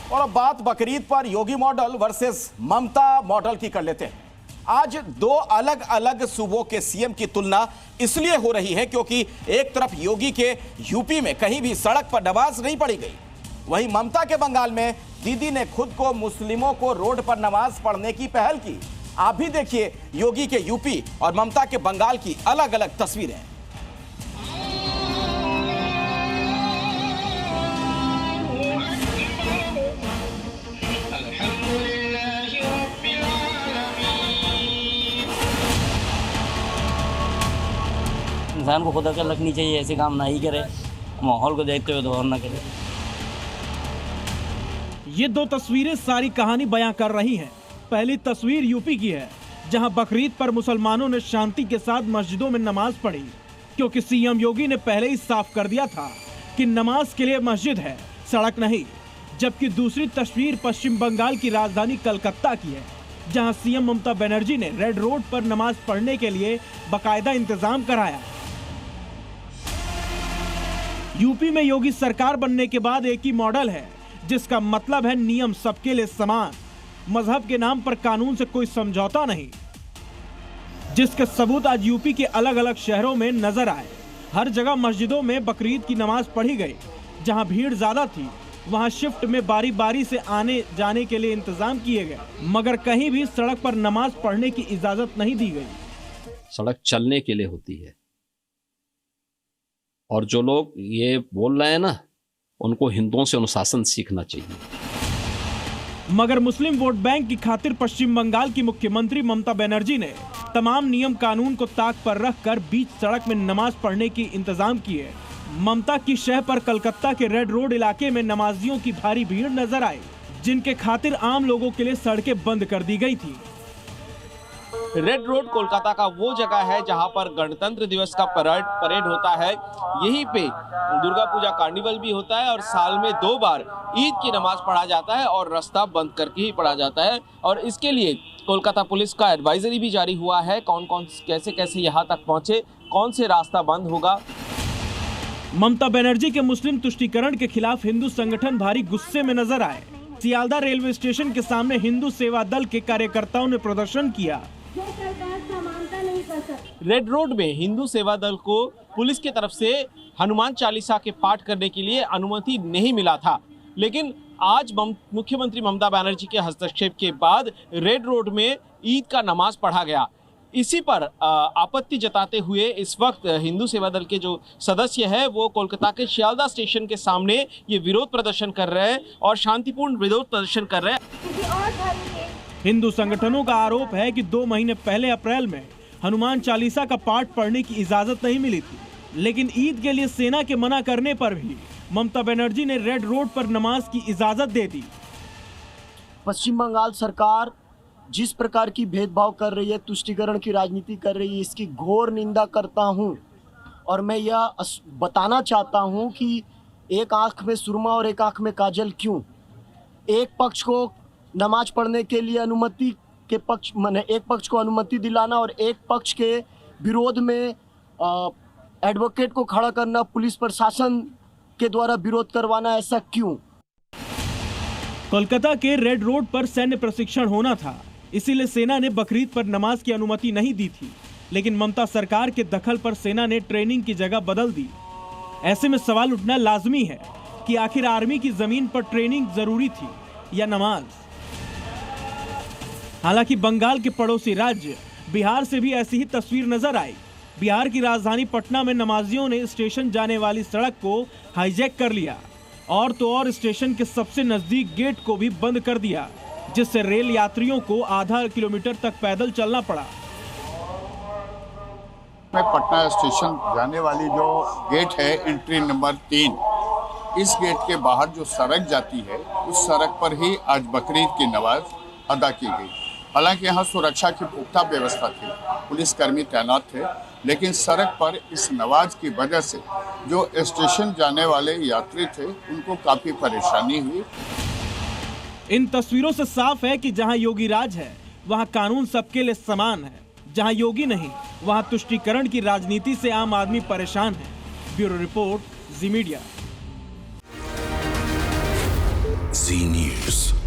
और अब बात बकरीद पर योगी मॉडल वर्सेस ममता मॉडल की कर लेते हैं। आज दो अलग अलग सूबों के सीएम की तुलना इसलिए हो रही है क्योंकि एक तरफ योगी के यूपी में कहीं भी सड़क पर नमाज नहीं पढ़ी गई, वहीं ममता के बंगाल में दीदी ने खुद को मुस्लिमों को रोड पर नमाज पढ़ने की पहल की। आप भी देखिए योगी के यूपी और ममता के बंगाल की अलग अलग तस्वीरें। इंसान को खुद अकल रखनी चाहिए, ऐसे काम ना ही करे, माहौल को देखते हुए तो और ना करे। ये दो तस्वीरें सारी कहानी बयां कर रही हैं। पहली तस्वीर यूपी की है, जहां बकरीद पर मुसलमानों ने शांति के साथ मस्जिदों में नमाज पढ़ी, क्योंकि सीएम योगी ने पहले ही साफ कर दिया था कि नमाज के लिए मस्जिद है, सड़क नहीं। जबकि दूसरी तस्वीर पश्चिम बंगाल की राजधानी कलकत्ता की है, जहां सीएम ममता बनर्जी ने रेड रोड पर नमाज पढ़ने के लिए बाकायदा इंतजाम कराया। यूपी में योगी सरकार बनने के बाद एक ही मॉडल है, जिसका मतलब है नियम सबके लिए समान, मजहब के नाम पर कानून से कोई समझौता नहीं, जिसके सबूत आज यूपी के अलग अलग शहरों में नजर आए। हर जगह मस्जिदों में बकरीद की नमाज पढ़ी गई। जहां भीड़ ज्यादा थी वहां शिफ्ट में बारी बारी से आने जाने के लिए इंतजाम किए गए, मगर कहीं भी सड़क पर नमाज पढ़ने की इजाजत नहीं दी गई। सड़क चलने के लिए होती है, और जो लोग ये बोल रहे हैं ना, उनको हिंदुओं से अनुशासन सीखना चाहिए। मगर मुस्लिम वोट बैंक की खातिर पश्चिम बंगाल की मुख्यमंत्री ममता बनर्जी ने तमाम नियम कानून को ताक पर रखकर बीच सड़क में नमाज पढ़ने की इंतजाम किए। ममता की शह पर कलकत्ता के रेड रोड इलाके में नमाजियों की भारी भीड़ नजर आई, जिनके खातिर आम लोगों के लिए सड़कें बंद कर दी गई थी। रेड रोड कोलकाता का वो जगह है जहां पर गणतंत्र दिवस का परेड होता है। यहीं पे दुर्गा पूजा कार्निवल भी होता है और साल में 2 बार ईद की नमाज पढ़ा जाता है और रास्ता बंद करके ही पढ़ा जाता है। और इसके लिए कोलकाता पुलिस का एडवाइजरी भी जारी हुआ है, कौन कौन कैसे कैसे यहाँ तक पहुंचे, कौन से रास्ता बंद होगा। ममता बनर्जी के मुस्लिम तुष्टीकरण के खिलाफ हिंदू संगठन भारी गुस्से में नजर आए। सियालदा रेलवे स्टेशन के सामने हिंदू सेवा दल के कार्यकर्ताओं ने प्रदर्शन किया। रेड रोड में हिंदू सेवा दल को पुलिस की तरफ से हनुमान चालीसा के पाठ करने के लिए अनुमति नहीं मिला था, लेकिन आज मुख्यमंत्री ममता बनर्जी के हस्तक्षेप के बाद रेड रोड में ईद का नमाज पढ़ा गया। इसी पर आपत्ति जताते हुए इस वक्त हिंदू सेवा दल के जो सदस्य हैं वो कोलकाता के सियालदा स्टेशन के सामने ये विरोध प्रदर्शन कर रहे हैं और शांतिपूर्ण विरोध प्रदर्शन कर रहे हैं। हिंदू संगठनों का आरोप है कि 2 महीने पहले अप्रैल में हनुमान चालीसा का पाठ पढ़ने की इजाजत नहीं मिली थी, लेकिन ईद के लिए सेना के मना करने पर भी ममता बनर्जी ने रेड रोड पर नमाज की इजाजत दे दी। पश्चिम बंगाल सरकार जिस प्रकार की भेदभाव कर रही है, तुष्टीकरण की राजनीति कर रही है, इसकी घोर निंदा करता हूं। और मैं यह बताना चाहता हूं कि एक आंख में सुरमा और एक आंख में काजल क्यों। एक पक्ष को नमाज पढ़ने के लिए अनुमति के पक्ष माने एक पक्ष को अनुमति दिलाना और एक पक्ष के विरोध में एडवोकेट को खड़ा करना, पुलिस प्रशासन के द्वारा विरोध करवाना, ऐसा क्यों? कोलकाता के रेड रोड पर सैन्य प्रशिक्षण होना था, इसीलिए सेना ने बकरीद पर नमाज की अनुमति नहीं दी थी, लेकिन ममता सरकार के दखल पर सेना ने ट्रेनिंग की जगह बदल दी। ऐसे में सवाल उठना लाजमी है कि आखिर आर्मी की जमीन पर ट्रेनिंग जरूरी थी या नमाज। हालांकि बंगाल के पड़ोसी राज्य बिहार से भी ऐसी ही तस्वीर नजर आई। बिहार की राजधानी पटना में नमाजियों ने स्टेशन जाने वाली सड़क को हाईजैक कर लिया और तो और स्टेशन के सबसे नजदीक गेट को भी बंद कर दिया, जिससे रेल यात्रियों को आधा किलोमीटर तक पैदल चलना पड़ा। पटना स्टेशन जाने वाली जो गेट है, एंट्री नंबर 3, इस गेट के बाहर जो सड़क जाती है, उस सड़क पर ही आज बकरीद की नमाज अदा की गई। हालांकि यहाँ सुरक्षा की पुख्ता व्यवस्था थी, पुलिसकर्मी तैनात थे, लेकिन सड़क पर इस नमाज की वजह से जो स्टेशन जाने वाले यात्री थे उनको काफी परेशानी हुई। इन तस्वीरों से साफ है कि जहां योगी राज है वहां कानून सबके लिए समान है, जहां योगी नहीं वहां तुष्टीकरण की राजनीति से आम आदमी परेशान है। ब्यूरो रिपोर्ट, जी मीडिया। Zee News.